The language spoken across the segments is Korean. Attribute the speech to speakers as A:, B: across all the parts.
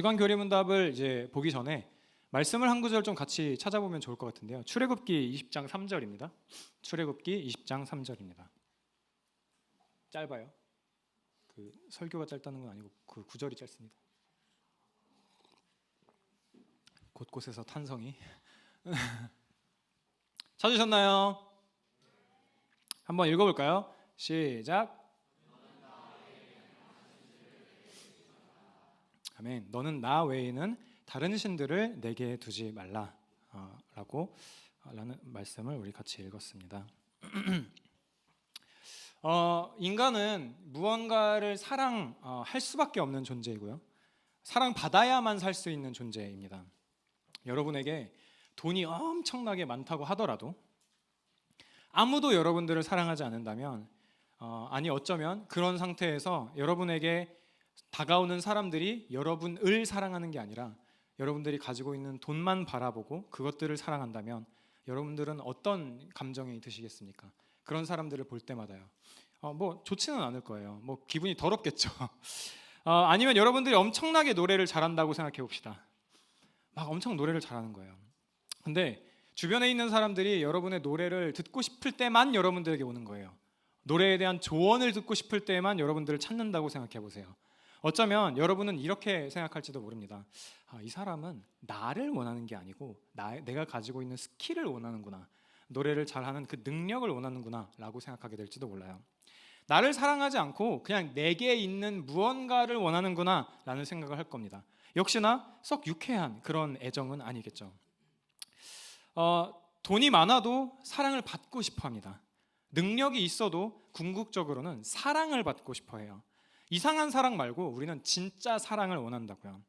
A: 주간 교리문답을 이제 보기 전에 말씀을 한 구절 좀 같이 찾아보면 좋을 것 같은데요. 출애굽기 20장 3절입니다. 출애굽기 20장 3절입니다. 짧아요. 그 설교가 짧다는 건 아니고 그 구절이 짧습니다. 곳곳에서 탄성이 찾으셨나요? 한번 읽어볼까요? 시작. 아멘. 너는 나 외에는 다른 신들을 내게 두지 말라 라는 말씀을 우리 같이 읽었습니다. 인간은 무언가를 사랑할 수밖에 없는 존재이고요, 사랑받아야만 살 수 있는 존재입니다. 여러분에게 돈이 엄청나게 많다고 하더라도 아무도 여러분들을 사랑하지 않는다면, 아니 어쩌면 그런 상태에서 여러분에게 다가오는 사람들이 여러분을 사랑하는 게 아니라 여러분들이 가지고 있는 돈만 바라보고 그것들을 사랑한다면 여러분들은 어떤 감정이 드시겠습니까? 그런 사람들을 볼 때마다요, 뭐 좋지는 않을 거예요. 뭐 기분이 더럽겠죠. 아니면 여러분들이 엄청나게 노래를 잘한다고 생각해 봅시다. 막 엄청 노래를 잘하는 거예요. 근데 주변에 있는 사람들이 여러분의 노래를 듣고 싶을 때만 여러분들에게 오는 거예요. 노래에 대한 조언을 듣고 싶을 때만 여러분들을 찾는다고 생각해 보세요. 어쩌면 여러분은 이렇게 생각할지도 모릅니다. 이 사람은 나를 원하는 게 아니고 내가 가지고 있는 스킬을 원하는구나, 노래를 잘하는 그 능력을 원하는구나 라고 생각하게 될지도 몰라요. 나를 사랑하지 않고 그냥 내게 있는 무언가를 원하는구나 라는 생각을 할 겁니다. 역시나 썩 유쾌한 그런 애정은 아니겠죠. 돈이 많아도 사랑을 받고 싶어 합니다. 능력이 있어도 궁극적으로는 사랑을 받고 싶어 해요. 이상한 사랑 말고 우리는 진짜 사랑을 원한다고요.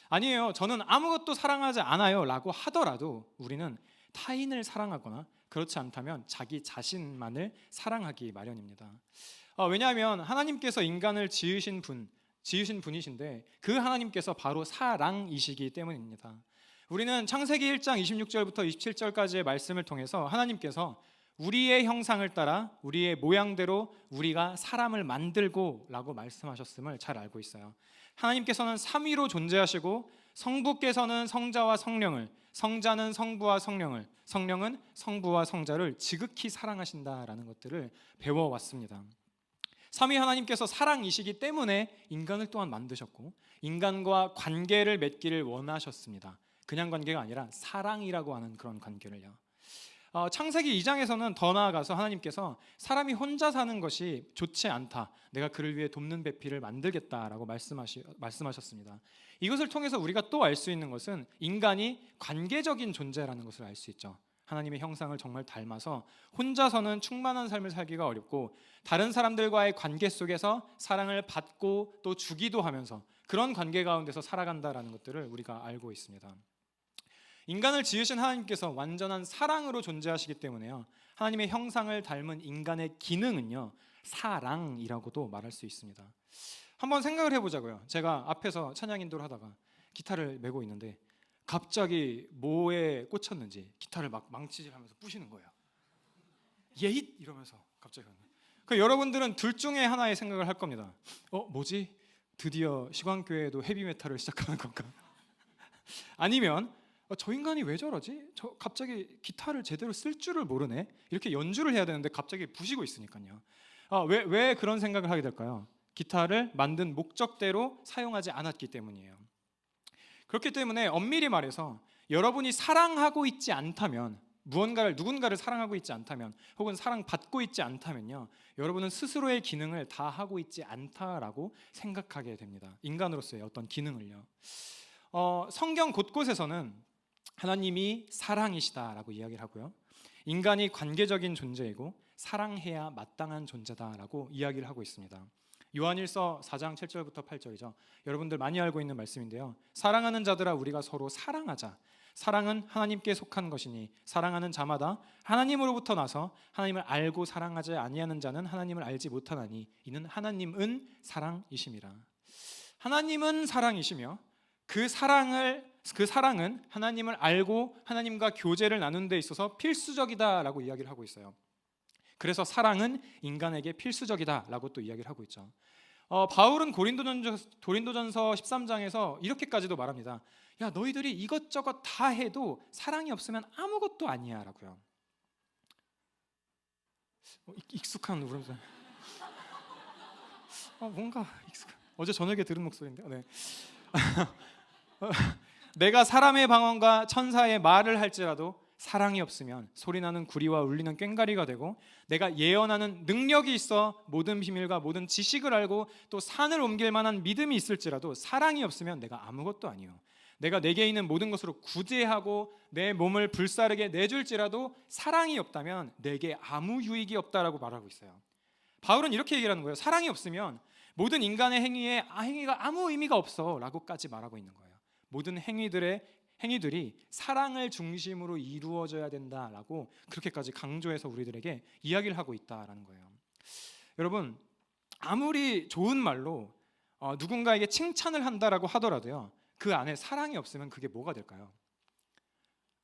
A: 아니에요, 저는 아무것도 사랑하지 않아요 라고 하더라도 우리는 타인을 사랑하거나 그렇지 않다면 자기 자신만을 사랑하기 마련입니다. 왜냐하면 하나님께서 인간을 지으신 분이신데 그 하나님께서 바로 사랑이시기 때문입니다. 우리는 창세기 1장 26절부터 27절까지의 말씀을 통해서 하나님께서 우리의 형상을 따라 우리의 모양대로 우리가 사람을 만들고 라고 말씀하셨음을 잘 알고 있어요. 하나님께서는 삼위로 존재하시고 성부께서는 성자와 성령을, 성자는 성부와 성령을, 성령은 성부와 성자를 지극히 사랑하신다라는 것들을 배워왔습니다. 삼위 하나님께서 사랑이시기 때문에 인간을 또한 만드셨고 인간과 관계를 맺기를 원하셨습니다. 그냥 관계가 아니라 사랑이라고 하는 그런 관계를요. 창세기 2장에서는 더 나아가서 하나님께서 사람이 혼자 사는 것이 좋지 않다, 내가 그를 위해 돕는 배필을 만들겠다라고 말씀하셨습니다. 이것을 통해서 우리가 또 알 수 있는 것은 인간이 관계적인 존재라는 것을 알 수 있죠. 하나님의 형상을 정말 닮아서 혼자서는 충만한 삶을 살기가 어렵고 다른 사람들과의 관계 속에서 사랑을 받고 또 주기도 하면서 그런 관계 가운데서 살아간다라는 것들을 우리가 알고 있습니다. 인간을 지으신 하나님께서 완전한 사랑으로 존재하시기 때문에요, 하나님의 형상을 닮은 인간의 기능은요, 사랑이라고도 말할 수 있습니다. 한번 생각을 해보자고요. 제가 앞에서 찬양 인도를 하다가 기타를 메고 있는데 갑자기 뭐에 꽂혔는지 기타를 막 망치질하면서 부시는 거예요. 예잇 이러면서 갑자기. 여러분들은 둘 중에 하나의 생각을 할 겁니다. 뭐지? 드디어 시광교회에도 헤비메탈을 시작하는 건가? 아니면 저 인간이 왜 저러지? 저 갑자기 기타를 제대로 쓸 줄을 모르네? 이렇게 연주를 해야 되는데 갑자기 부시고 있으니까요. 왜 그런 생각을 하게 될까요? 기타를 만든 목적대로 사용하지 않았기 때문이에요. 그렇기 때문에 엄밀히 말해서 여러분이 사랑하고 있지 않다면, 누군가를 사랑하고 있지 않다면, 혹은 사랑받고 있지 않다면요, 여러분은 스스로의 기능을 다 하고 있지 않다라고 생각하게 됩니다. 인간으로서의 어떤 기능을요. 성경 곳곳에서는 하나님이 사랑이시다라고 이야기를 하고요, 인간이 관계적인 존재이고 사랑해야 마땅한 존재다라고 이야기를 하고 있습니다. 요한일서 4장 7절부터 8절이죠. 여러분들 많이 알고 있는 말씀인데요, 사랑하는 자들아 우리가 서로 사랑하자. 사랑은 하나님께 속한 것이니 사랑하는 자마다 하나님으로부터 나서 하나님을 알고 사랑하지 아니하는 자는 하나님을 알지 못하나니 이는 하나님은 사랑이심이라. 하나님은 사랑이시며 그 사랑은 하나님을 알고 하나님과 교제를 나누는 데 있어서 필수적이다라고 이야기를 하고 있어요. 그래서 사랑은 인간에게 필수적이다라고 또 이야기를 하고 있죠. 바울은 고린도전서 13장에서 이렇게까지도 말합니다. 야, 너희들이 이것저것 다 해도 사랑이 없으면 아무것도 아니야 라고요. 익숙한 울음소리. 뭔가 익숙한. 어제 저녁에 들은 목소리인데요. 네. 내가 사람의 방언과 천사의 말을 할지라도 사랑이 없으면 소리나는 구리와 울리는 꽹과리가 되고, 내가 예언하는 능력이 있어 모든 비밀과 모든 지식을 알고 또 산을 옮길 만한 믿음이 있을지라도 사랑이 없으면 내가 아무것도 아니요. 내가 내게 있는 모든 것으로 구제하고 내 몸을 불사르게 내줄지라도 사랑이 없다면 내게 아무 유익이 없다라고 말하고 있어요. 바울은 이렇게 얘기하는 거예요. 사랑이 없으면 모든 인간의 행위가 아무 의미가 없어 라고까지 말하고 있는 거예요. 모든 행위들이 사랑을 중심으로 이루어져야 된다라고 그렇게까지 강조해서 우리들에게 이야기를 하고 있다라는 거예요. 여러분, 아무리 좋은 말로 누군가에게 칭찬을 한다라고 하더라도요, 그 안에 사랑이 없으면 그게 뭐가 될까요?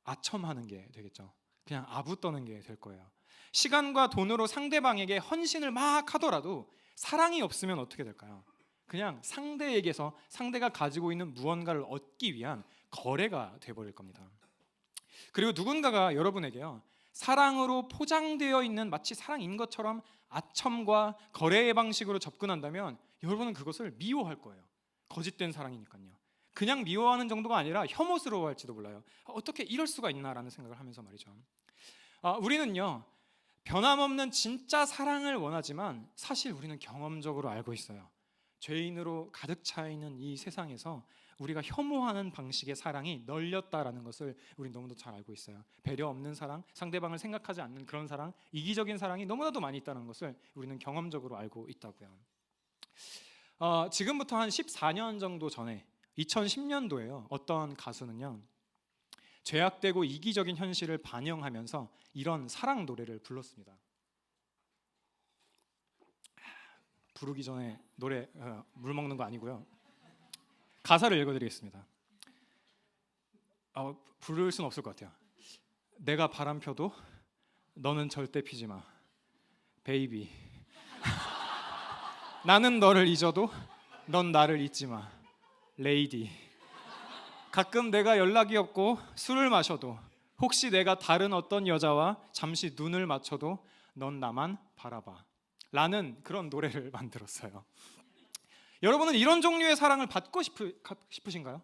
A: 아첨하는 게 되겠죠. 그냥 아부 떠는 게 될 거예요. 시간과 돈으로 상대방에게 헌신을 막 하더라도 사랑이 없으면 어떻게 될까요? 그냥 상대에게서 상대가 가지고 있는 무언가를 얻기 위한 거래가 돼버릴 겁니다. 그리고 누군가가 여러분에게요, 사랑으로 포장되어 있는 마치 사랑인 것처럼 아첨과 거래의 방식으로 접근한다면 여러분은 그것을 미워할 거예요. 거짓된 사랑이니까요. 그냥 미워하는 정도가 아니라 혐오스러워할지도 몰라요. 어떻게 이럴 수가 있나라는 생각을 하면서 말이죠. 우리는요, 변함없는 진짜 사랑을 원하지만 사실 우리는 경험적으로 알고 있어요. 죄인으로 가득 차 있는 이 세상에서 우리가 혐오하는 방식의 사랑이 널렸다라는 것을 우리는 너무도 잘 알고 있어요. 배려 없는 사랑, 상대방을 생각하지 않는 그런 사랑, 이기적인 사랑이 너무나도 많이 있다는 것을 우리는 경험적으로 알고 있다고요. 지금부터 한 14년 정도 전에 2010년도에요. 어떤 가수는요, 죄악되고 이기적인 현실을 반영하면서 이런 사랑 노래를 불렀습니다. 부르기 전에 노래 물 먹는 거 아니고요. 가사를 읽어드리겠습니다. 부를 수는 없을 것 같아요. 내가 바람 펴도 너는 절대 피지 마, 베이비. 나는 너를 잊어도 넌 나를 잊지 마, 레이디. 가끔 내가 연락이 없고 술을 마셔도, 혹시 내가 다른 어떤 여자와 잠시 눈을 맞춰도 넌 나만 바라봐 라는 그런 노래를 만들었어요. 여러분은 이런 종류의 사랑을 받고 싶으신가요?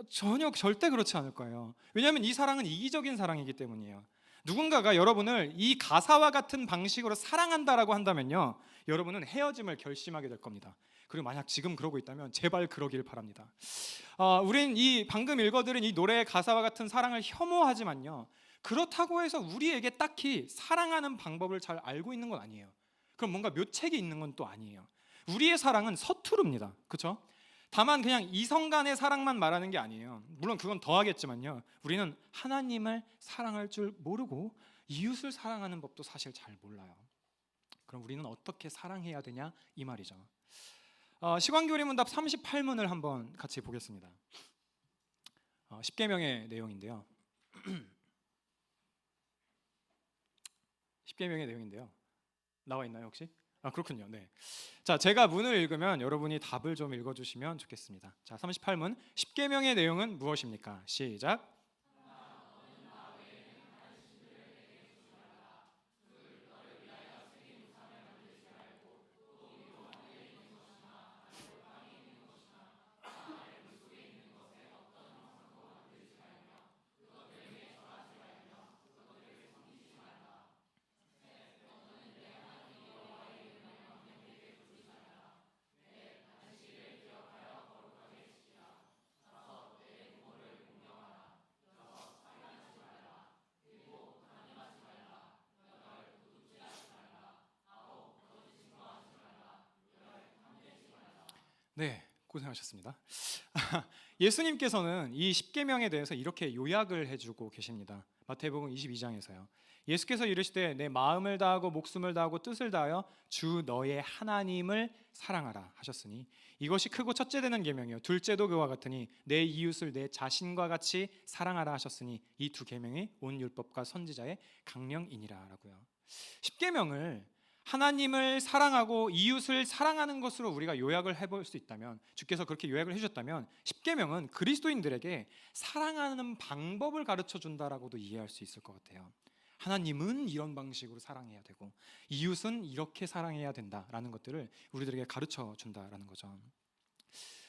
A: 전혀 절대 그렇지 않을 거예요. 왜냐하면 이 사랑은 이기적인 사랑이기 때문이에요. 누군가가 여러분을 이 가사와 같은 방식으로 사랑한다라고 한다면요, 여러분은 헤어짐을 결심하게 될 겁니다. 그리고 만약 지금 그러고 있다면 제발 그러길 바랍니다. 우린 이 방금 읽어드린 이 노래의 가사와 같은 사랑을 혐오하지만요, 그렇다고 해서 우리에게 딱히 사랑하는 방법을 잘 알고 있는 건 아니에요. 그럼 뭔가 묘책이 있는 건 또 아니에요. 우리의 사랑은 서투릅니다. 그렇죠? 다만 그냥 이성 간의 사랑만 말하는 게 아니에요. 물론 그건 더하겠지만요, 우리는 하나님을 사랑할 줄 모르고 이웃을 사랑하는 법도 사실 잘 몰라요. 그럼 우리는 어떻게 사랑해야 되냐 이 말이죠. 시간교리문답 38문을 한번 같이 보겠습니다. 10계명의 내용인데요. 10계명의 내용인데요. 나와 있나요 혹시? 그렇군요. 네. 자, 제가 문을 읽으면 여러분이 답을 좀 읽어주시면 좋겠습니다. 자, 38문 10계명의 내용은 무엇입니까? 시작. 네, 고생하셨습니다. 예수님께서는 이 10계명에 대해서 이렇게 요약을 해주고 계십니다. 마태복음 22장에서요. 예수께서 이르시되 내 마음을 다하고 목숨을 다하고 뜻을 다하여 주 너의 하나님을 사랑하라 하셨으니 이것이 크고 첫째 되는 계명이요 둘째도 그와 같으니 내 이웃을 내 자신과 같이 사랑하라 하셨으니 이 두 계명이 온 율법과 선지자의 강령이니라 라고요. 10계명을 하나님을 사랑하고 이웃을 사랑하는 것으로 우리가 요약을 해볼 수 있다면, 주께서 그렇게 요약을 해주셨다면, 십계명은 그리스도인들에게 사랑하는 방법을 가르쳐 준다라고도 이해할 수 있을 것 같아요. 하나님은 이런 방식으로 사랑해야 되고 이웃은 이렇게 사랑해야 된다라는 것들을 우리들에게 가르쳐 준다라는 거죠.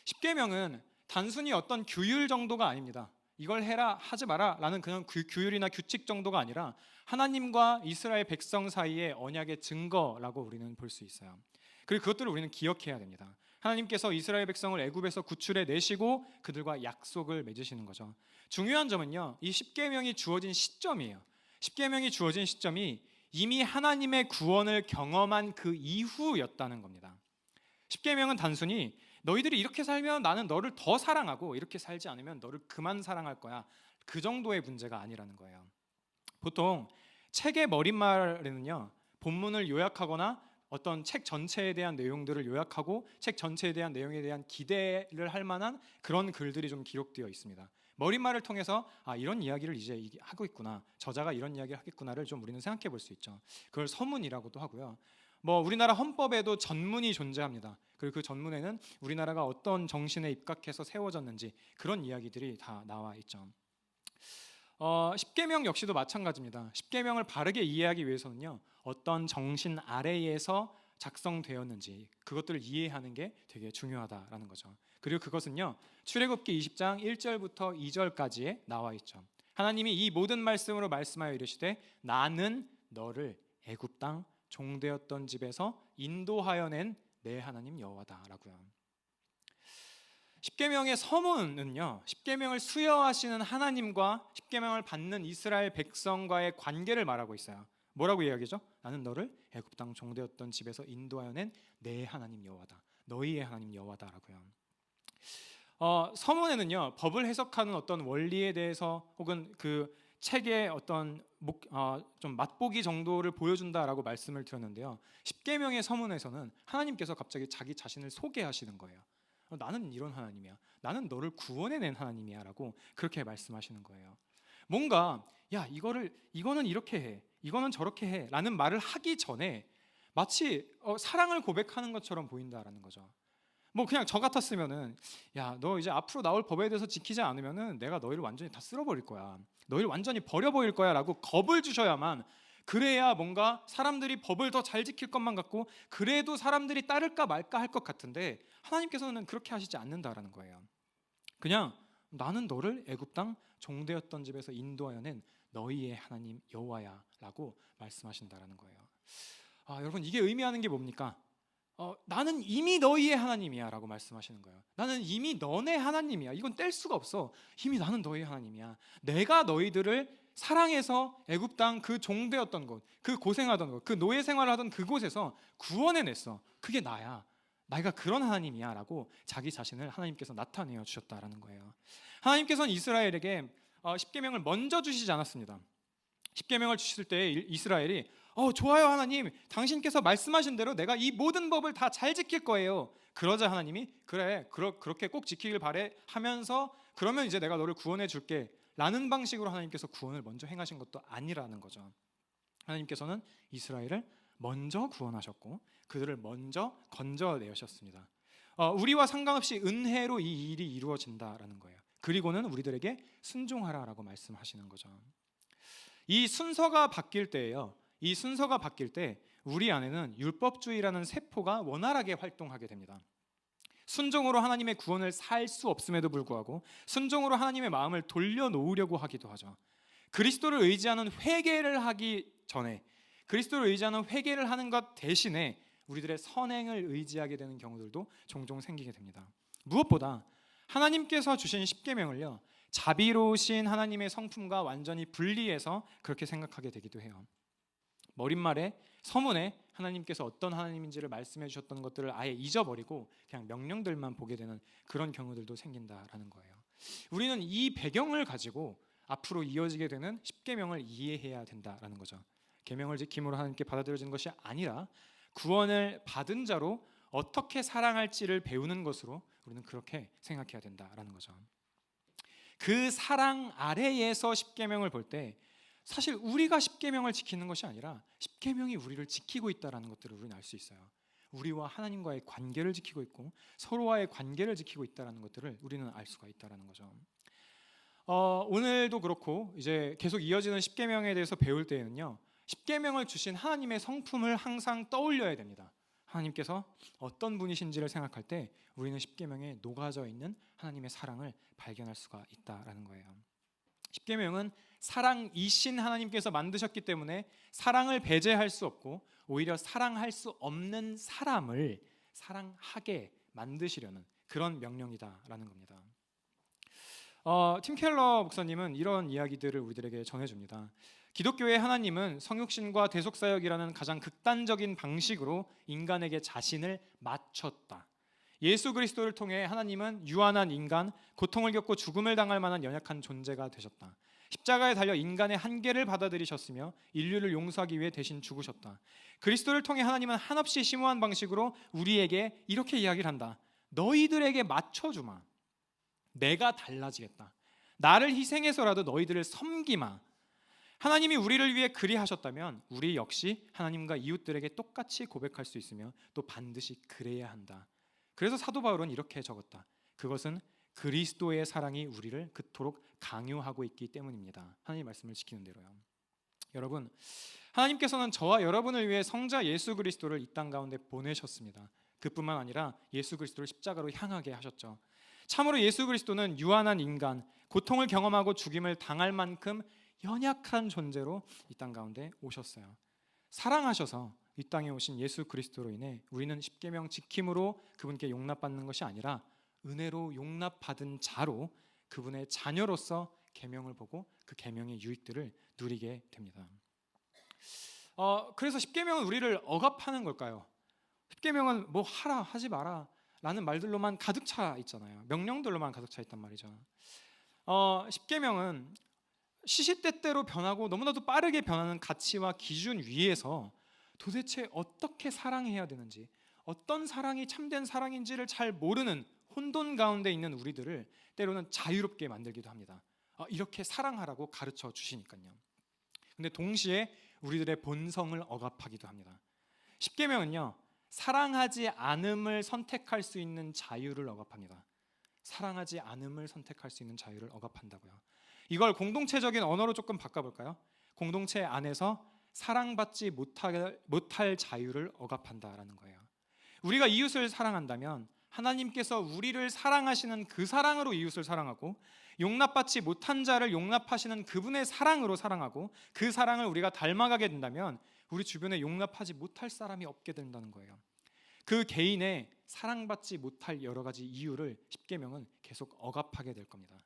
A: 십계명은 단순히 어떤 규율 정도가 아닙니다. 이걸 해라 하지 마라 라는 그냥 규율이나 규칙 정도가 아니라 하나님과 이스라엘 백성 사이의 언약의 증거라고 우리는 볼 수 있어요. 그리고 그것들을 우리는 기억해야 됩니다. 하나님께서 이스라엘 백성을 애굽에서 구출해 내시고 그들과 약속을 맺으시는 거죠. 중요한 점은요, 이 십계명이 주어진 시점이에요. 십계명이 주어진 시점이 이미 하나님의 구원을 경험한 그 이후였다는 겁니다. 십계명은 단순히 너희들이 이렇게 살면 나는 너를 더 사랑하고 이렇게 살지 않으면 너를 그만 사랑할 거야, 그 정도의 문제가 아니라는 거예요. 보통 책의 머릿말에는요, 본문을 요약하거나 어떤 책 전체에 대한 내용들을 요약하고 책 전체에 대한 내용에 대한 기대를 할 만한 그런 글들이 좀 기록되어 있습니다. 머릿말을 통해서 이런 이야기를 이제 하고 있구나, 저자가 이런 이야기를 하겠구나를 좀 우리는 생각해 볼 수 있죠. 그걸 서문이라고도 하고요. 우리나라 헌법에도 전문이 존재합니다. 그리고 그 전문에는 우리나라가 어떤 정신에 입각해서 세워졌는지 그런 이야기들이 다 나와 있죠. 십계명 역시도 마찬가지입니다. 십계명을 바르게 이해하기 위해서는요, 어떤 정신 아래에서 작성되었는지 그것들을 이해하는 게 되게 중요하다라는 거죠. 그리고 그것은요, 출애굽기 20장 1절부터 2절까지에 나와 있죠. 하나님이 이 모든 말씀으로 말씀하여 이르시되 나는 너를 애굽 땅 종되었던 집에서 인도하여 낸 내 하나님 여호와다라고요. 십계명의 서문은요, 십계명을 수여하시는 하나님과 십계명을 받는 이스라엘 백성과의 관계를 말하고 있어요. 뭐라고 이야기죠? 나는 너를 애굽 땅 종되었던 집에서 인도하여 낸 내 하나님 여호와다, 너희의 하나님 여호와다라고요. 서문에는요, 법을 해석하는 어떤 원리에 대해서 혹은 그 책의 어떤 좀 맛보기 정도를 보여준다라고 말씀을 드렸는데요, 십계명의 서문에서는 하나님께서 갑자기 자기 자신을 소개하시는 거예요. 나는 이런 하나님이야, 나는 너를 구원해낸 하나님이야 라고 그렇게 말씀하시는 거예요. 뭔가 이거는 이렇게 해, 이거는 저렇게 해 라는 말을 하기 전에 마치 사랑을 고백하는 것처럼 보인다라는 거죠. 그냥 저 같았으면은 너 이제 앞으로 나올 법에 대해서 지키지 않으면은 내가 너희를 완전히 다 쓸어버릴 거야, 너희를 완전히 버려버릴 거야 라고 겁을 주셔야만, 그래야 뭔가 사람들이 법을 더 잘 지킬 것만 같고 그래도 사람들이 따를까 말까 할 것 같은데, 하나님께서는 그렇게 하시지 않는다라는 거예요. 그냥 나는 너를 애굽 땅 종되었던 집에서 인도하여 낸 너희의 하나님 여호와야 라고 말씀하신다라는 거예요. 여러분, 이게 의미하는 게 뭡니까? 나는 이미 너희의 하나님이야 라고 말씀하시는 거예요. 나는 이미 너네 하나님이야, 이건 뗄 수가 없어. 이미 나는 너희의 하나님이야. 내가 너희들을 사랑해서 애굽 땅 그 종되었던 곳, 그 고생하던 곳, 그 노예 생활을 하던 그곳에서 구원해냈어. 그게 나야, 내가 그런 하나님이야 라고 자기 자신을 하나님께서 나타내어 주셨다라는 거예요. 하나님께서는 이스라엘에게 십계명을 먼저 주시지 않았습니다. 십계명을 주실 때 이스라엘이 좋아요 하나님, 당신께서 말씀하신 대로 내가 이 모든 법을 다 잘 지킬 거예요. 그러자 하나님이 그래, 그렇게 꼭 지키길 바래 하면서 그러면 이제 내가 너를 구원해 줄게 라는 방식으로 하나님께서 구원을 먼저 행하신 것도 아니라는 거죠. 하나님께서는 이스라엘을 먼저 구원하셨고 그들을 먼저 건져내셨습니다. 우리와 상관없이 은혜로 이 일이 이루어진다라는 거예요. 그리고는 우리들에게 순종하라라고 말씀하시는 거죠. 이 순서가 바뀔 때예요. 이 순서가 바뀔 때 우리 안에는 율법주의라는 세포가 원활하게 활동하게 됩니다. 순종으로 하나님의 구원을 살 수 없음에도 불구하고 순종으로 하나님의 마음을 돌려놓으려고 하기도 하죠. 그리스도를 의지하는 회개를 하기 전에, 그리스도를 의지하는 회개를 하는 것 대신에 우리들의 선행을 의지하게 되는 경우들도 종종 생기게 됩니다. 무엇보다 하나님께서 주신 십계명을요, 자비로우신 하나님의 성품과 완전히 분리해서 그렇게 생각하게 되기도 해요. 머릿말에 서문에 하나님께서 어떤 하나님인지를 말씀해 주셨던 것들을 아예 잊어버리고 그냥 명령들만 보게 되는 그런 경우들도 생긴다라는 거예요. 우리는 이 배경을 가지고 앞으로 이어지게 되는 십계명을 이해해야 된다라는 거죠. 계명을 지킴으로 하나님께 받아들여지는 것이 아니라 구원을 받은 자로 어떻게 사랑할지를 배우는 것으로 우리는 그렇게 생각해야 된다라는 거죠. 그 사랑 아래에서 십계명을 볼 때 사실 우리가 십계명을 지키는 것이 아니라 십계명이 우리를 지키고 있다는 것들을 우리는 알 수 있어요. 우리와 하나님과의 관계를 지키고 있고 서로와의 관계를 지키고 있다는 것들을 우리는 알 수가 있다는 거죠. 오늘도 그렇고 이제 계속 이어지는 십계명에 대해서 배울 때에는요, 십계명을 주신 하나님의 성품을 항상 떠올려야 됩니다. 하나님께서 어떤 분이신지를 생각할 때 우리는 십계명에 녹아져 있는 하나님의 사랑을 발견할 수가 있다라는 거예요. 십계명은 사랑이신 하나님께서 만드셨기 때문에 사랑을 배제할 수 없고 오히려 사랑할 수 없는 사람을 사랑하게 만드시려는 그런 명령이다라는 겁니다. 팀 켈러 목사님은 이런 이야기들을 우리들에게 전해줍니다. 기독교의 하나님은 성육신과 대속사역이라는 가장 극단적인 방식으로 인간에게 자신을 맞췄다. 예수 그리스도를 통해 하나님은 유한한 인간, 고통을 겪고 죽음을 당할 만한 연약한 존재가 되셨다. 십자가에 달려 인간의 한계를 받아들이셨으며 인류를 용서하기 위해 대신 죽으셨다. 그리스도를 통해 하나님은 한없이 심오한 방식으로 우리에게 이렇게 이야기를 한다. 너희들에게 맞춰주마. 내가 달라지겠다. 나를 희생해서라도 너희들을 섬기마. 하나님이 우리를 위해 그리하셨다면 우리 역시 하나님과 이웃들에게 똑같이 고백할 수 있으며 또 반드시 그래야 한다. 그래서 사도 바울은 이렇게 적었다. 그것은 그리스도의 사랑이 우리를 그토록 강요하고 있기 때문입니다. 하나님의 말씀을 지키는 대로요. 여러분, 하나님께서는 저와 여러분을 위해 성자 예수 그리스도를 이 땅 가운데 보내셨습니다. 그뿐만 아니라 예수 그리스도를 십자가로 향하게 하셨죠. 참으로 예수 그리스도는 유한한 인간, 고통을 경험하고 죽임을 당할 만큼 연약한 존재로 이 땅 가운데 오셨어요. 사랑하셔서 이 땅에 오신 예수 그리스도로 인해 우리는 십계명 지킴으로 그분께 용납받는 것이 아니라 은혜로 용납받은 자로 그분의 자녀로서 계명을 보고 그 계명의 유익들을 누리게 됩니다. 그래서 십계명은 우리를 억압하는 걸까요? 십계명은 뭐 하라 하지 마라 라는 말들로만 가득 차 있잖아요. 명령들로만 가득 차 있단 말이죠. 십계명은 시시때때로 변하고 너무나도 빠르게 변하는 가치와 기준 위에서 도대체 어떻게 사랑해야 되는지, 어떤 사랑이 참된 사랑인지를 잘 모르는 혼돈 가운데 있는 우리들을 때로는 자유롭게 만들기도 합니다. 이렇게 사랑하라고 가르쳐 주시니까요. 근데 동시에 우리들의 본성을 억압하기도 합니다. 십계명은요, 사랑하지 않음을 선택할 수 있는 자유를 억압합니다. 사랑하지 않음을 선택할 수 있는 자유를 억압한다고요. 이걸 공동체적인 언어로 조금 바꿔볼까요? 공동체 안에서 사랑받지 못할 자유를 억압한다라는 거예요. 우리가 이웃을 사랑한다면 하나님께서 우리를 사랑하시는 그 사랑으로 이웃을 사랑하고 용납받지 못한 자를 용납하시는 그분의 사랑으로 사랑하고 그 사랑을 우리가 닮아가게 된다면 우리 주변에 용납하지 못할 사람이 없게 된다는 거예요. 그 개인의 사랑받지 못할 여러 가지 이유를 십계명은 계속 억압하게 될 겁니다.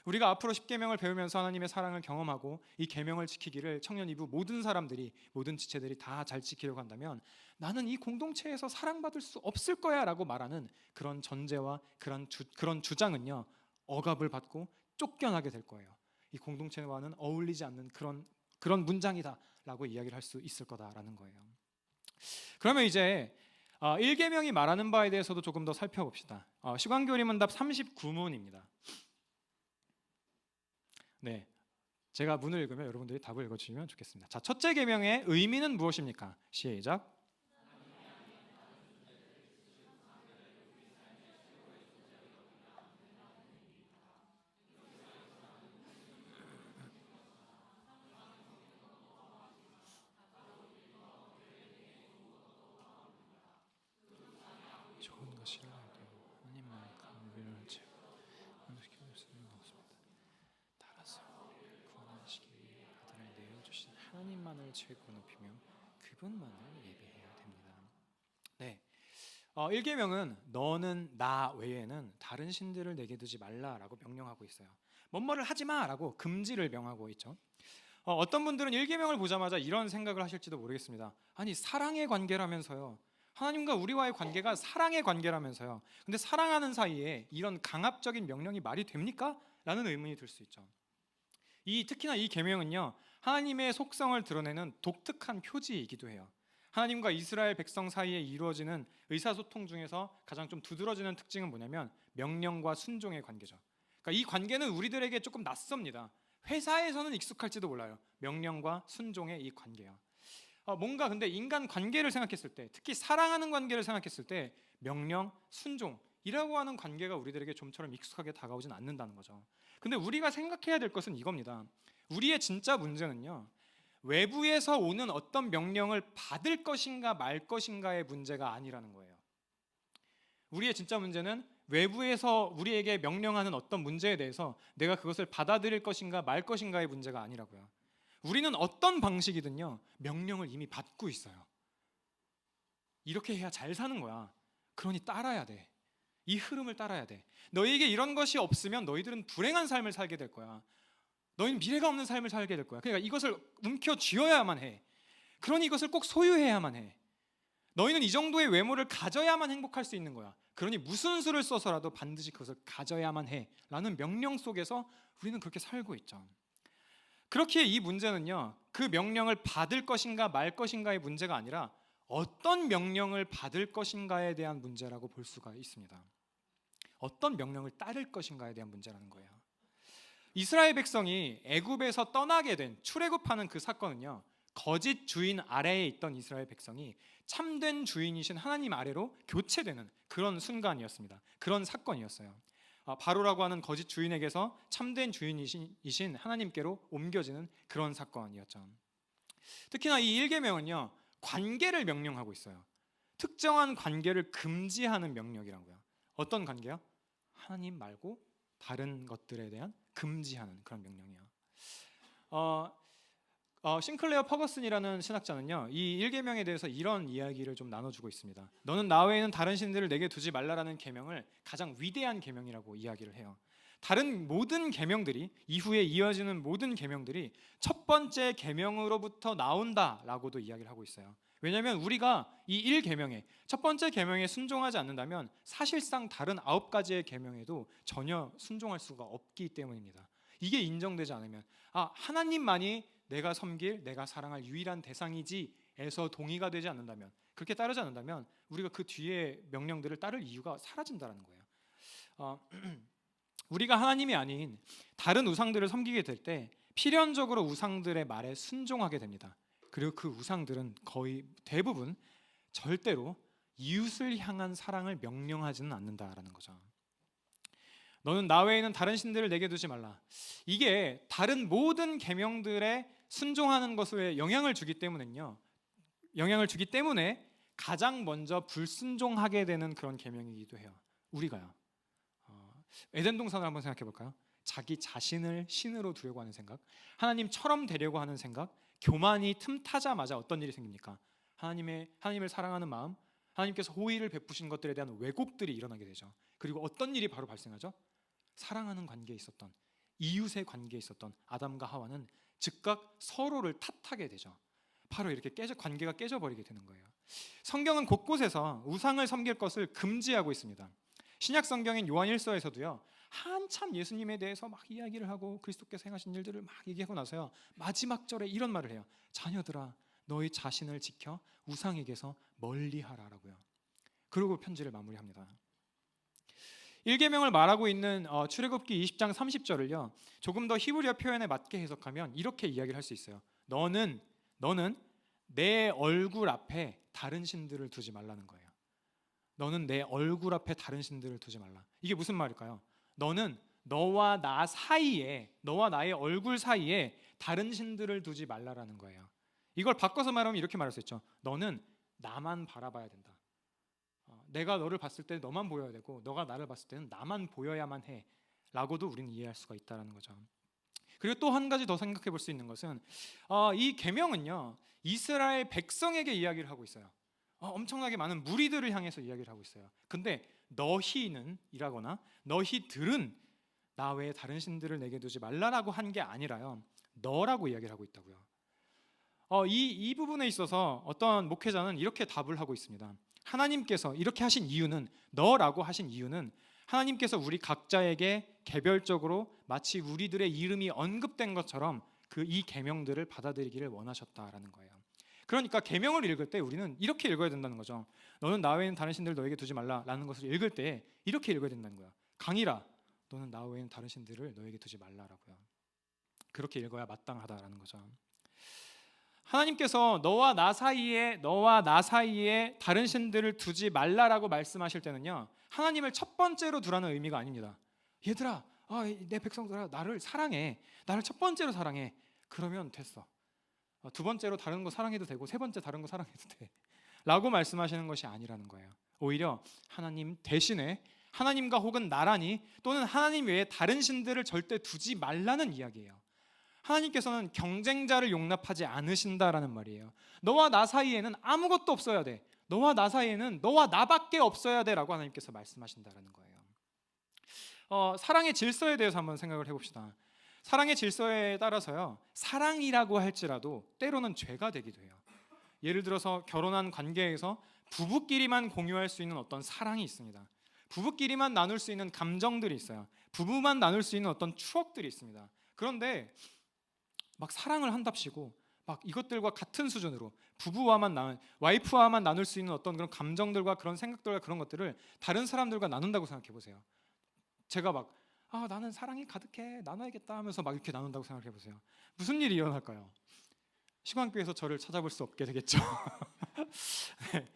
A: 우리가 앞으로 십계명을 배우면서 하나님의 사랑을 경험하고 이 계명을 지키기를 청년 이부 모든 사람들이, 모든 지체들이 다 잘 지키려고 한다면 나는 이 공동체에서 사랑받을 수 없을 거야 라고 말하는 그런 전제와 그런 주장은요, 억압을 받고 쫓겨나게 될 거예요. 이 공동체와는 어울리지 않는 그런 문장이다 라고 이야기를 할 수 있을 거다라는 거예요. 그러면 이제 1계명이 말하는 바에 대해서도 조금 더 살펴봅시다. 시간교리문답 39문입니다. 네, 제가 문을 읽으면 여러분들이 답을 읽어주시면 좋겠습니다. 자, 첫째 계명의 의미는 무엇입니까? 시작. 좋은 것이라 하나님만의 우리를 구원시킬 수는 없습니다. 따라서 구원하시기 위해 아들을 내어주신 하나님만을 최고 높이며 그분만을 예배해야 됩니다. 네, 1계명은 너는 나 외에는 다른 신들을 내게 두지 말라라고 명령하고 있어요. 뭐뭐를 하지 마라고 금지를 명하고 있죠. 어떤 분들은 1계명을 보자마자 이런 생각을 하실지도 모르겠습니다. 아니, 사랑의 관계라면서요. 하나님과 우리와의 관계가 사랑의 관계라면서요. 근데 사랑하는 사이에 이런 강압적인 명령이 말이 됩니까? 라는 의문이 들 수 있죠. 특히나 이 계명은요, 하나님의 속성을 드러내는 독특한 표지이기도 해요. 하나님과 이스라엘 백성 사이에 이루어지는 의사소통 중에서 가장 좀 두드러지는 특징은 뭐냐면 명령과 순종의 관계죠. 그러니까 이 관계는 우리들에게 조금 낯섭니다. 회사에서는 익숙할지도 몰라요. 명령과 순종의 이 관계요. 뭔가 근데 인간 관계를 생각했을 때, 특히 사랑하는 관계를 생각했을 때 명령, 순종이라고 하는 관계가 우리들에게 좀처럼 익숙하게 다가오진 않는다는 거죠. 근데 우리가 생각해야 될 것은 이겁니다. 우리의 진짜 문제는요, 외부에서 오는 어떤 명령을 받을 것인가 말 것인가의 문제가 아니라는 거예요. 우리의 진짜 문제는 외부에서 우리에게 명령하는 어떤 문제에 대해서 내가 그것을 받아들일 것인가 말 것인가의 문제가 아니라고요. 우리는 어떤 방식이든요, 명령을 이미 받고 있어요. 이렇게 해야 잘 사는 거야. 그러니 따라야 돼. 이 흐름을 따라야 돼. 너희에게 이런 것이 없으면 너희들은 불행한 삶을 살게 될 거야. 너희는 미래가 없는 삶을 살게 될 거야. 그러니까 이것을 움켜쥐어야만 해. 그러니 이것을 꼭 소유해야만 해. 너희는 이 정도의 외모를 가져야만 행복할 수 있는 거야. 그러니 무슨 수를 써서라도 반드시 그것을 가져야만 해 라는 명령 속에서 우리는 그렇게 살고 있죠. 그렇기에 이 문제는요, 그 명령을 받을 것인가 말 것인가의 문제가 아니라 어떤 명령을 받을 것인가에 대한 문제라고 볼 수가 있습니다. 어떤 명령을 따를 것인가에 대한 문제라는 거예요. 이스라엘 백성이 애굽에서 떠나게 된, 출애굽하는 그 사건은요, 거짓 주인 아래에 있던 이스라엘 백성이 참된 주인이신 하나님 아래로 교체되는 그런 순간이었습니다. 그런 사건이었어요. 바로라고 하는 거짓 주인에게서 참된 주인이신 하나님께로 옮겨지는 그런 사건이었죠. 특히나 이 1계명은요, 관계를 명령하고 있어요. 특정한 관계를 금지하는 명령이라고요. 어떤 관계요? 하나님 말고 다른 것들에 대한 금지하는 그런 명령이에요. 싱클레어 퍼거슨이라는 신학자는요, 이 1계명에 대해서 이런 이야기를 좀 나눠주고 있습니다. 너는 나 외에는 다른 신들을 내게 두지 말라라는 계명을 가장 위대한 계명이라고 이야기를 해요. 다른 모든 계명들이, 이후에 이어지는 모든 계명들이 첫 번째 계명으로부터 나온다라고도 이야기를 하고 있어요. 왜냐하면 우리가 이 1계명에, 첫 번째 계명에 순종하지 않는다면 사실상 다른 9가지의 계명에도 전혀 순종할 수가 없기 때문입니다. 이게 인정되지 않으면, 하나님만이 내가 섬길, 내가 사랑할 유일한 대상이지에서 동의가 되지 않는다면, 그렇게 따르지 않는다면 우리가 그 뒤에 명령들을 따를 이유가 사라진다는 거예요. 우리가 하나님이 아닌 다른 우상들을 섬기게 될 때 필연적으로 우상들의 말에 순종하게 됩니다. 그리고 그 우상들은 거의 대부분 절대로 이웃을 향한 사랑을 명령하지는 않는다라는 거죠. 너는 나 외에는 다른 신들을 내게 두지 말라. 이게 다른 모든 계명들에 순종하는 것에 영향을 주기 때문에 가장 먼저 불순종하게 되는 그런 계명이기도 해요. 우리가요. 에덴 동산을 한번 생각해 볼까요? 자기 자신을 신으로 두려고 하는 생각, 하나님처럼 되려고 하는 생각, 교만이 틈타자마자 어떤 일이 생깁니까? 하나님을 사랑하는 마음, 하나님께서 호의를 베푸신 것들에 대한 왜곡들이 일어나게 되죠. 그리고 어떤 일이 바로 발생하죠? 사랑하는 관계에 있었던, 이웃의 관계에 있었던 아담과 하와는 즉각 서로를 탓하게 되죠. 바로 이렇게 관계가 깨져버리게 되는 거예요. 성경은 곳곳에서 우상을 섬길 것을 금지하고 있습니다. 신약 성경인 요한 1서에서도요, 한참 예수님에 대해서 막 이야기를 하고 그리스도께서 행하신 일들을 막 얘기하고 나서요, 마지막 절에 이런 말을 해요. 자녀들아, 너희 자신을 지켜 우상에게서 멀리하라라고요. 그리고 편지를 마무리합니다. 1계명을 말하고 있는 출애굽기 20장 30절을요, 조금 더 히브리어 표현에 맞게 해석하면 이렇게 이야기를 할 수 있어요. 너는 내 얼굴 앞에 다른 신들을 두지 말라는 거예요. 너는 내 얼굴 앞에 다른 신들을 두지 말라. 이게 무슨 말일까요? 너는 너와 나의 얼굴 사이에 다른 신들을 두지 말라라는 거예요. 이걸 바꿔서 말하면 이렇게 말할 수 있죠. 너는 나만 바라봐야 된다. 내가 너를 봤을 때 너만 보여야 되고, 너가 나를 봤을 때는 나만 보여야만 해 라고도 우리는 이해할 수가 있다는 거죠. 그리고 또 한 가지 더 생각해 볼 수 있는 것은, 이 계명은요, 이스라엘 백성에게 이야기를 하고 있어요. 엄청나게 많은 무리들을 향해서 이야기를 하고 있어요. 근데 너희는 이라거나 너희들은 나 외에 다른 신들을 내게 두지 말라라고 한 게 아니라요, 너라고 이야기를 하고 있다고요. 이 부분에 있어서 어떤 목회자는 이렇게 답을 하고 있습니다. 하나님께서 이렇게 하신 이유는, 너라고 하신 이유는 하나님께서 우리 각자에게 개별적으로 마치 우리들의 이름이 언급된 것처럼 이 계명들을 받아들이기를 원하셨다라는 거예요. 그러니까 계명을 읽을 때 우리는 이렇게 읽어야 된다는 거죠. 너는 나 외에는 다른 신들을 너에게 두지 말라라는 것을 읽을 때 이렇게 읽어야 된다는 거야. 강이라, 너는 나 외에는 다른 신들을 너에게 두지 말라라고요. 그렇게 읽어야 마땅하다라는 거죠. 하나님께서 너와 나 사이에 다른 신들을 두지 말라라고 말씀하실 때는요, 하나님을 첫 번째로 두라는 의미가 아닙니다. 얘들아, 내 백성들아, 나를 사랑해. 나를 첫 번째로 사랑해. 그러면 됐어. 두 번째로 다른 거 사랑해도 되고 세 번째 다른 거 사랑해도 돼 라고 말씀하시는 것이 아니라는 거예요. 오히려 하나님 대신에 하나님과 혹은 나란히 또는 하나님 외에 다른 신들을 절대 두지 말라는 이야기예요. 하나님께서는 경쟁자를 용납하지 않으신다라는 말이에요. 너와 나 사이에는 아무것도 없어야 돼. 너와 나 사이에는 너와 나밖에 없어야 돼 라고 하나님께서 말씀하신다라는 거예요. 사랑의 질서에 대해서 한번 생각을 해봅시다. 사랑의 질서에 따라서요, 사랑이라고 할지라도 때로는 죄가 되기도 해요. 예를 들어서 결혼한 관계에서 부부끼리만 공유할 수 있는 어떤 사랑이 있습니다. 부부끼리만 나눌 수 있는 감정들이 있어요. 부부만 나눌 수 있는 어떤 추억들이 있습니다. 그런데 막 사랑을 한답시고 막 이것들과 같은 수준으로 와이프와만 나눌 수 있는 어떤 그런 감정들과 그런 생각들과 그런 것들을 다른 사람들과 나눈다고 생각해 보세요. 제가 막 나는 사랑이 가득해 나눠야겠다 하면서 막 이렇게 나눈다고 생각해 보세요. 무슨 일이 일어날까요? 시간교에서 저를 찾아볼 수 없게 되겠죠. 네.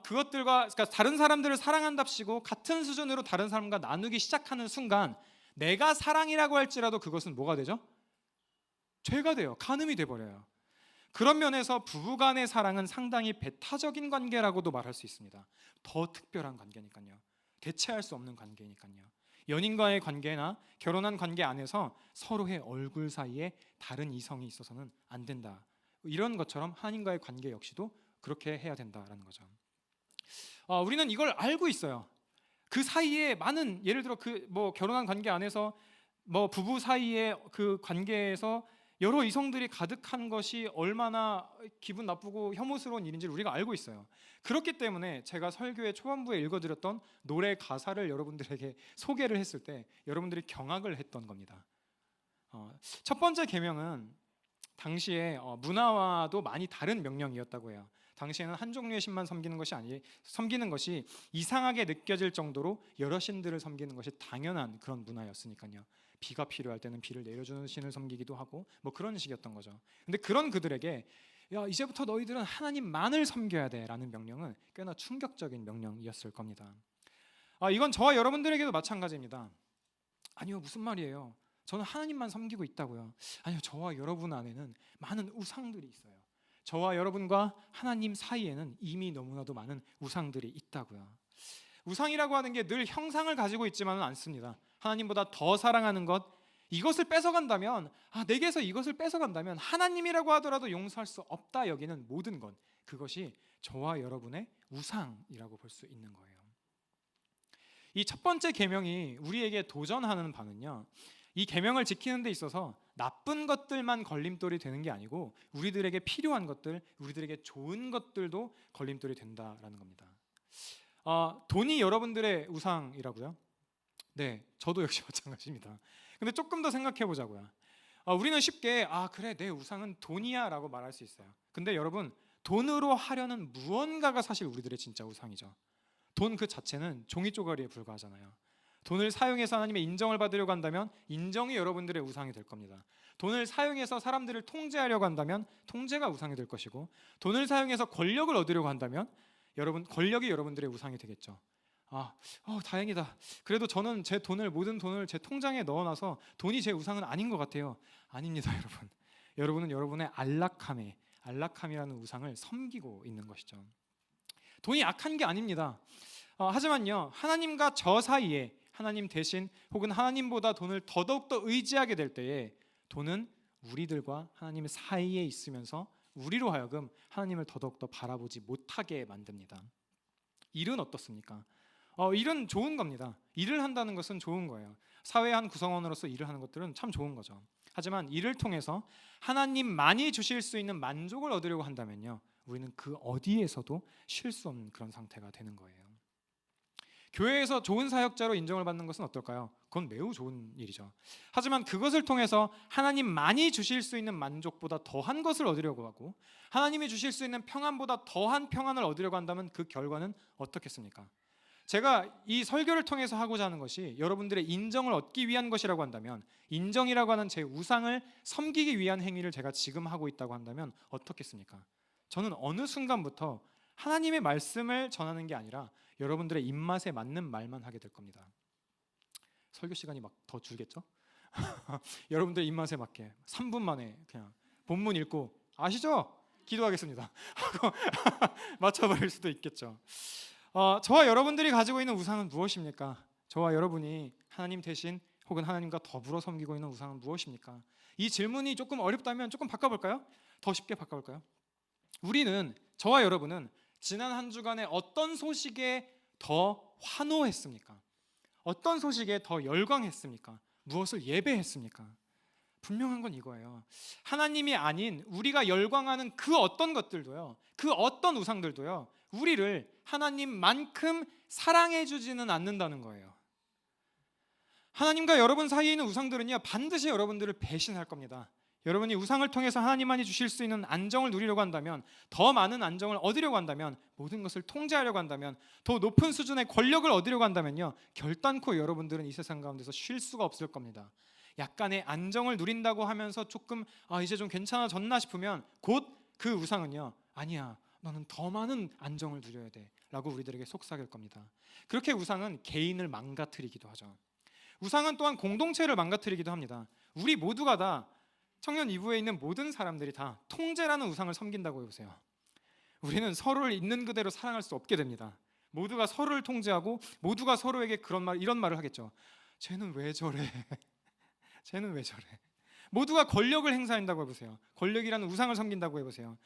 A: 그러니까 다른 사람들을 사랑한답시고 같은 수준으로 다른 사람과 나누기 시작하는 순간 내가 사랑이라고 할지라도 그것은 뭐가 되죠? 죄가 돼요. 간음이 돼버려요. 그런 면에서 부부간의 사랑은 상당히 배타적인 관계라고도 말할 수 있습니다. 더 특별한 관계니까요. 대체할 수 없는 관계니까요. 연인과의 관계나 결혼한 관계 안에서 서로의 얼굴 사이에 다른 이성이 있어서는 안 된다. 이런 것처럼 하나님과의 관계 역시도 그렇게 해야 된다라는 거죠. 우리는 이걸 알고 있어요. 그 사이에 많은, 예를 들어 결혼한 관계 안에서 부부 사이의 그 관계에서 여러 이성들이 가득한 것이 얼마나 기분 나쁘고 혐오스러운 일인지를 우리가 알고 있어요. 그렇기 때문에 제가 설교의 초반부에 읽어드렸던 노래 가사를 여러분들에게 소개를 했을 때 여러분들이 경악을 했던 겁니다. 첫 번째 계명은 당시에 문화와도 많이 다른 명령이었다고 해요. 당시에는 한 종류의 신만 섬기는 것이 이상하게 느껴질 정도로 여러 신들을 섬기는 것이 당연한 그런 문화였으니까요. 비가 필요할 때는 비를 내려주는 신을 섬기기도 하고 그런 식이었던 거죠. 근데 그런 그들에게 이제부터 너희들은 하나님만을 섬겨야 돼 라는 명령은 꽤나 충격적인 명령이었을 겁니다. 이건 저와 여러분들에게도 마찬가지입니다. 아니요, 무슨 말이에요? 저는 하나님만 섬기고 있다고요. 아니요, 저와 여러분 안에는 많은 우상들이 있어요. 저와 여러분과 하나님 사이에는 이미 너무나도 많은 우상들이 있다고요. 우상이라고 하는 게 늘 형상을 가지고 있지만은 않습니다. 하나님보다 더 사랑하는 것, 이것을 뺏어간다면, 내게서 이것을 뺏어간다면 하나님이라고 하더라도 용서할 수 없다 여기는 모든 것, 그것이 저와 여러분의 우상이라고 볼 수 있는 거예요. 이 첫 번째 계명이 우리에게 도전하는 바는요, 이 계명을 지키는 데 있어서 나쁜 것들만 걸림돌이 되는 게 아니고 우리들에게 필요한 것들, 우리들에게 좋은 것들도 걸림돌이 된다라는 겁니다. 돈이 여러분들의 우상이라고요? 네, 저도 역시 마찬가지입니다. 근데 조금 더 생각해 보자고요. 우리는 쉽게 그래, 내 우상은 돈이야 라고 말할 수 있어요. 근데 여러분, 돈으로 하려는 무언가가 사실 우리들의 진짜 우상이죠. 돈 그 자체는 종이 쪼가리에 불과하잖아요. 돈을 사용해서 하나님의 인정을 받으려고 한다면 인정이 여러분들의 우상이 될 겁니다. 돈을 사용해서 사람들을 통제하려고 한다면 통제가 우상이 될 것이고, 돈을 사용해서 권력을 얻으려고 한다면 권력이 여러분들의 우상이 되겠죠. 다행이다. 그래도 저는 모든 돈을 제 통장에 넣어놔서 돈이 제 우상은 아닌 것 같아요. 아닙니다, 여러분. 여러분은 여러분의 안락함이라는 우상을 섬기고 있는 것이죠. 돈이 악한 게 아닙니다. 하지만요, 하나님과 저 사이에 하나님 대신 혹은 하나님보다 돈을 더더욱더 의지하게 될 때에 돈은 우리들과 하나님 사이에 있으면서 우리로 하여금 하나님을 더더욱더 바라보지 못하게 만듭니다. 일은 어떻습니까? 일은 좋은 겁니다. 일을 한다는 것은 좋은 거예요. 사회의 한 구성원으로서 일을 하는 것들은 참 좋은 거죠. 하지만 일을 통해서 하나님만이 주실 수 있는 만족을 얻으려고 한다면요, 우리는 그 어디에서도 쉴 수 없는 그런 상태가 되는 거예요. 교회에서 좋은 사역자로 인정을 받는 것은 어떨까요? 그건 매우 좋은 일이죠. 하지만 그것을 통해서 하나님만이 주실 수 있는 만족보다 더한 것을 얻으려고 하고 하나님이 주실 수 있는 평안보다 더한 평안을 얻으려고 한다면 그 결과는 어떻겠습니까? 제가 이 설교를 통해서 하고자 하는 것이 여러분들의 인정을 얻기 위한 것이라고 한다면, 인정이라고 하는 제 우상을 섬기기 위한 행위를 제가 지금 하고 있다고 한다면 어떻겠습니까? 저는 어느 순간부터 하나님의 말씀을 전하는 게 아니라 여러분들의 입맛에 맞는 말만 하게 될 겁니다. 설교 시간이 막 더 줄겠죠? 여러분들 입맛에 맞게 3분 만에 그냥 본문 읽고 아시죠? 기도하겠습니다 하고 맞춰버릴 수도 있겠죠. 저와 여러분들이 가지고 있는 우상은 무엇입니까? 저와 여러분이 하나님 대신 혹은 하나님과 더불어 섬기고 있는 우상은 무엇입니까? 이 질문이 조금 어렵다면 조금 바꿔볼까요? 더 쉽게 바꿔볼까요? 우리는, 저와 여러분은 지난 한 주간에 어떤 소식에 더 환호했습니까? 어떤 소식에 더 열광했습니까? 무엇을 예배했습니까? 분명한 건 이거예요. 하나님이 아닌 우리가 열광하는 그 어떤 것들도요, 그 어떤 우상들도요, 우리를 하나님만큼 사랑해 주지는 않는다는 거예요. 하나님과 여러분 사이에 있는 우상들은요, 반드시 여러분들을 배신할 겁니다. 여러분이 우상을 통해서 하나님만이 주실 수 있는 안정을 누리려고 한다면, 더 많은 안정을 얻으려고 한다면, 모든 것을 통제하려고 한다면, 더 높은 수준의 권력을 얻으려고 한다면요, 결단코 여러분들은 이 세상 가운데서 쉴 수가 없을 겁니다. 약간의 안정을 누린다고 하면서 조금 이제 좀 괜찮아졌나 싶으면 곧 그 우상은요, 아니야, 너는 더 많은 안정을 누려야 돼 라고 우리들에게 속삭일 겁니다. 그렇게 우상은 개인을 망가뜨리기도 하죠. 우상은 또한 공동체를 망가뜨리기도 합니다. 우리 모두가 다, 청년 2부에 있는 모든 사람들이 다 통제라는 우상을 섬긴다고 해보세요. 우리는 서로를 있는 그대로 사랑할 수 없게 됩니다. 모두가 서로를 통제하고 모두가 서로에게 이런 말을 하겠죠. 쟤는 왜 저래? 쟤는 왜 저래? 모두가 권력을 행사한다고 해보세요. 권력이라는 우상을 섬긴다고 해보세요.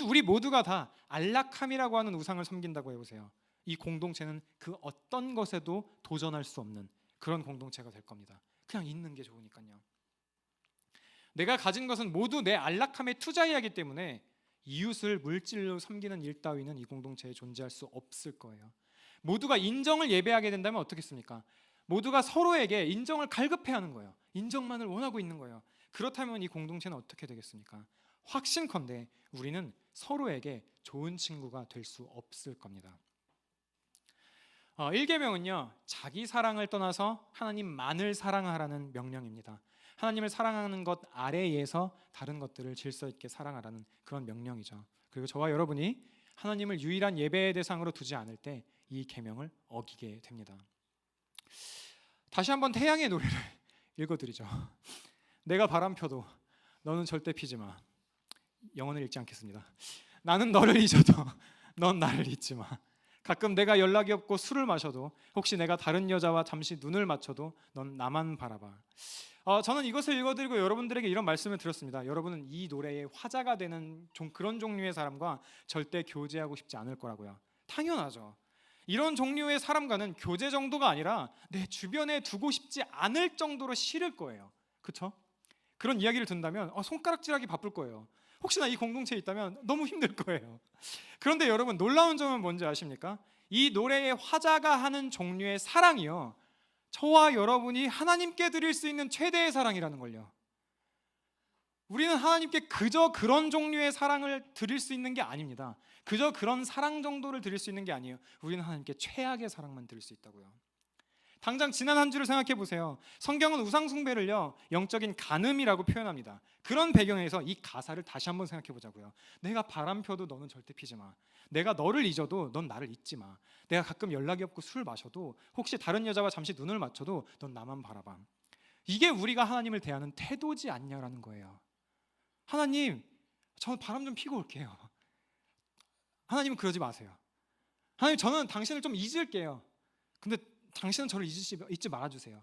A: 우리 모두가 다 안락함이라고 하는 우상을 섬긴다고 해보세요. 이 공동체는 그 어떤 것에도 도전할 수 없는 그런 공동체가 될 겁니다. 그냥 있는 게 좋으니까요. 내가 가진 것은 모두 내 안락함에 투자해야 하기 때문에 이웃을 물질로 섬기는 일 따위는 이 공동체에 존재할 수 없을 거예요. 모두가 인정을 예배하게 된다면 어떻겠습니까? 모두가 서로에게 인정을 갈급해하는 거예요. 인정만을 원하고 있는 거예요. 그렇다면 이 공동체는 어떻게 되겠습니까? 확신컨대 우리는 서로에게 좋은 친구가 될 수 없을 겁니다. 1계명은요, 자기 사랑을 떠나서 하나님만을 사랑하라는 명령입니다. 하나님을 사랑하는 것 아래에서 다른 것들을 질서 있게 사랑하라는 그런 명령이죠. 그리고 저와 여러분이 하나님을 유일한 예배의 대상으로 두지 않을 때 이 계명을 어기게 됩니다. 다시 한번 태양의 노래를 읽어드리죠. 내가 바람 펴도 너는 절대 피지 마. 영혼을 읽지 않겠습니다. 나는 너를 잊어도 넌 나를 잊지 마. 가끔 내가 연락이 없고 술을 마셔도, 혹시 내가 다른 여자와 잠시 눈을 맞춰도 넌 나만 바라봐. 저는 이것을 읽어드리고 여러분들에게 이런 말씀을 드렸습니다. 여러분은 이 노래의 화자가 되는 그런 종류의 사람과 절대 교제하고 싶지 않을 거라고요. 당연하죠. 이런 종류의 사람과는 교제 정도가 아니라 내 주변에 두고 싶지 않을 정도로 싫을 거예요. 그렇죠? 그런 이야기를 듣는다면 손가락질하기 바쁠 거예요. 혹시나 이 공동체에 있다면 너무 힘들 거예요. 그런데 여러분, 놀라운 점은 뭔지 아십니까? 이 노래의 화자가 하는 종류의 사랑이요, 저와 여러분이 하나님께 드릴 수 있는 최대의 사랑이라는 걸요. 우리는 하나님께 그저 그런 종류의 사랑을 드릴 수 있는 게 아닙니다. 그저 그런 사랑 정도를 드릴 수 있는 게 아니에요. 우리는 하나님께 최악의 사랑만 드릴 수 있다고요. 당장 지난 한 주를 생각해 보세요. 성경은 우상 숭배를요, 영적인 간음이라고 표현합니다. 그런 배경에서 이 가사를 다시 한번 생각해 보자고요. 내가 바람 펴도 너는 절대 피지 마. 내가 너를 잊어도 넌 나를 잊지 마. 내가 가끔 연락이 없고 술 마셔도, 혹시 다른 여자와 잠시 눈을 맞춰도 넌 나만 바라봐. 이게 우리가 하나님을 대하는 태도지 않냐라는 거예요. 하나님, 저 바람 좀 피고 올게요. 하나님은 그러지 마세요. 하나님, 저는 당신을 좀 잊을게요. 근데 당신은 저를 잊지 말아주세요.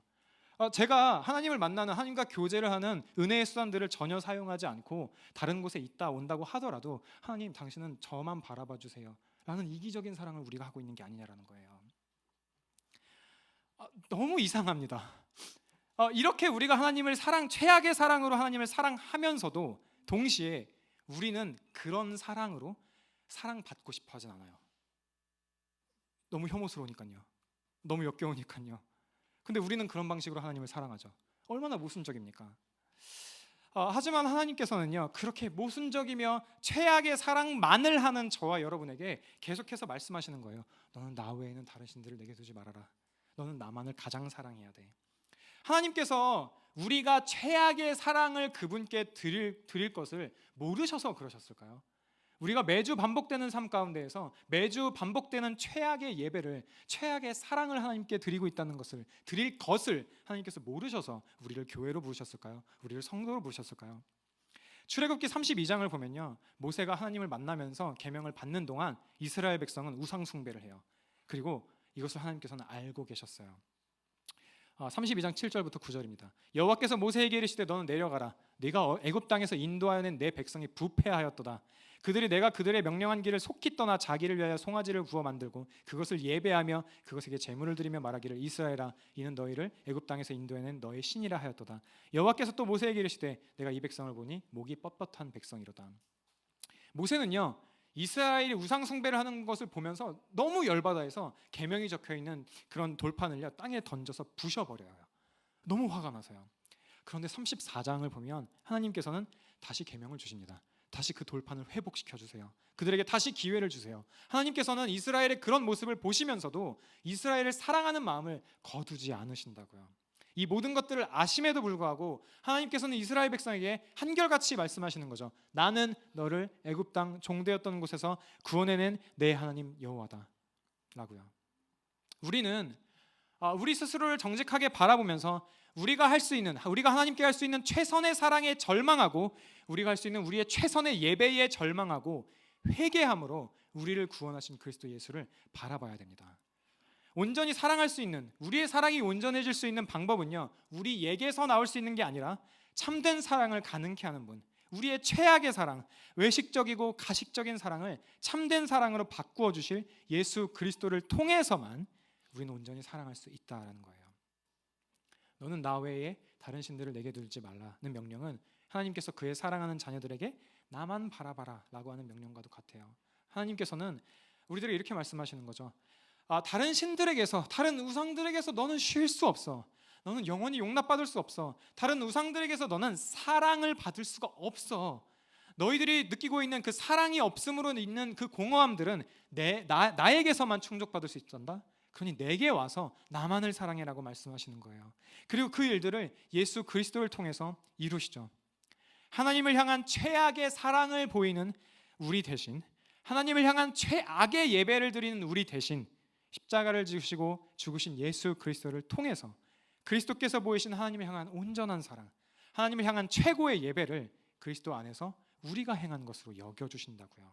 A: 제가 하나님을 만나는, 하나님과 교제를 하는 은혜의 수단들을 전혀 사용하지 않고 다른 곳에 있다 온다고 하더라도, 하나님, 당신은 저만 바라봐 주세요 라는 이기적인 사랑을 우리가 하고 있는 게 아니냐라는 거예요. 너무 이상합니다. 이렇게 우리가 하나님을 최악의 사랑으로 하나님을 사랑하면서도 동시에 우리는 그런 사랑으로 사랑받고 싶어 하진 않아요. 너무 혐오스러우니까요. 너무 역겨우니까요. 근데 우리는 그런 방식으로 하나님을 사랑하죠. 얼마나 모순적입니까? 하지만 하나님께서는요, 그렇게 모순적이며 최악의 사랑만을 하는 저와 여러분에게 계속해서 말씀하시는 거예요. 너는 나 외에는 다른 신들을 내게 두지 말아라. 너는 나만을 가장 사랑해야 돼. 하나님께서 우리가 최악의 사랑을 그분께 드릴 것을 모르셔서 그러셨을까요? 우리가 매주 반복되는 삶 가운데에서 매주 반복되는 최악의 예배를, 최악의 사랑을 하나님께 드릴 것을 하나님께서 모르셔서 우리를 교회로 부르셨을까요? 우리를 성도로 부르셨을까요? 출애굽기 32장을 보면요, 모세가 하나님을 만나면서 계명을 받는 동안 이스라엘 백성은 우상 숭배를 해요. 그리고 이것을 하나님께서는 알고 계셨어요. 32장 7절부터 9절입니다. 여호와께서 모세에게 이르시되 너는 내려가라. 네가 애굽 땅에서 인도하여 낸 내 백성이 부패하였도다. 그들이 내가 그들의 명령한 길을 속히 떠나 자기를 위하여 송아지를 구워 만들고 그것을 예배하며 그것에게 제물을 드리며 말하기를 이스라엘아 이는 너희를 애굽 땅에서 인도해낸 너의 신이라 하였도다. 여호와께서 또 모세에게 이르시되 내가 이 백성을 보니 목이 뻣뻣한 백성이로다. 모세는요, 이스라엘이 우상 숭배를 하는 것을 보면서 너무 열받아 해서 계명이 적혀 있는 그런 돌판을요 땅에 던져서 부셔버려요. 너무 화가 나서요. 그런데 34장을 보면 하나님께서는 다시 계명을 주십니다. 다시 그 돌판을 회복시켜 주세요. 그들에게 다시 기회를 주세요. 하나님께서는 이스라엘의 그런 모습을 보시면서도 이스라엘을 사랑하는 마음을 거두지 않으신다고요. 이 모든 것들을 아심에도 불구하고 하나님께서는 이스라엘 백성에게 한결같이 말씀하시는 거죠. 나는 너를 애굽 땅 종되었던 곳에서 구원해낸 내 하나님 여호와다 라고요. 우리는 우리 스스로를 정직하게 바라보면서 우리가 하나님께 할 수 있는 최선의 사랑에 절망하고 우리가 할 수 있는 우리의 최선의 예배에 절망하고 회개함으로 우리를 구원하신 그리스도 예수를 바라봐야 됩니다. 온전히 사랑할 수 있는, 우리의 사랑이 온전해질 수 있는 방법은요, 우리에게서 나올 수 있는 게 아니라 참된 사랑을 가능케 하는 분, 우리의 최악의 사랑, 외식적이고 가식적인 사랑을 참된 사랑으로 바꾸어 주실 예수 그리스도를 통해서만 우리는 온전히 사랑할 수 있다라는 거예요. 너는 나 외에 다른 신들을 내게 두지 말라는 명령은 하나님께서 그의 사랑하는 자녀들에게 나만 바라봐라 라고 하는 명령과도 같아요. 하나님께서는 우리들에게 이렇게 말씀하시는 거죠. 다른 신들에게서, 다른 우상들에게서 너는 쉴 수 없어. 너는 영원히 용납받을 수 없어. 다른 우상들에게서 너는 사랑을 받을 수가 없어. 너희들이 느끼고 있는 그 사랑이 없음으로 있는 그 공허함들은 나에게서만 충족받을 수 있단다. 그러니 내게 와서 나만을 사랑해라고 말씀하시는 거예요. 그리고 그 일들을 예수 그리스도를 통해서 이루시죠. 하나님을 향한 최악의 사랑을 보이는 우리 대신, 하나님을 향한 최악의 예배를 드리는 우리 대신 십자가를 지시고 죽으신 예수 그리스도를 통해서 그리스도께서 보이신 하나님을 향한 온전한 사랑, 하나님을 향한 최고의 예배를 그리스도 안에서 우리가 행한 것으로 여겨주신다고요.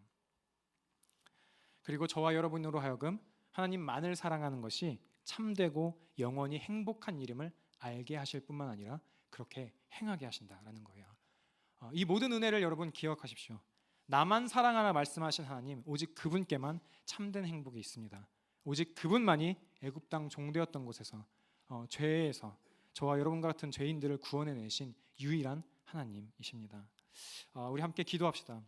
A: 그리고 저와 여러분으로 하여금 하나님만을 사랑하는 것이 참되고 영원히 행복한 이름을 알게 하실 뿐만 아니라 그렇게 행하게 하신다라는 거예요. 이 모든 은혜를 여러분 기억하십시오. 나만 사랑하라 말씀하신 하나님, 오직 그분께만 참된 행복이 있습니다. 오직 그분만이 애굽 땅 종되었던 곳에서 죄에서 저와 여러분과 같은 죄인들을 구원해내신 유일한 하나님이십니다. 우리 함께 기도합시다.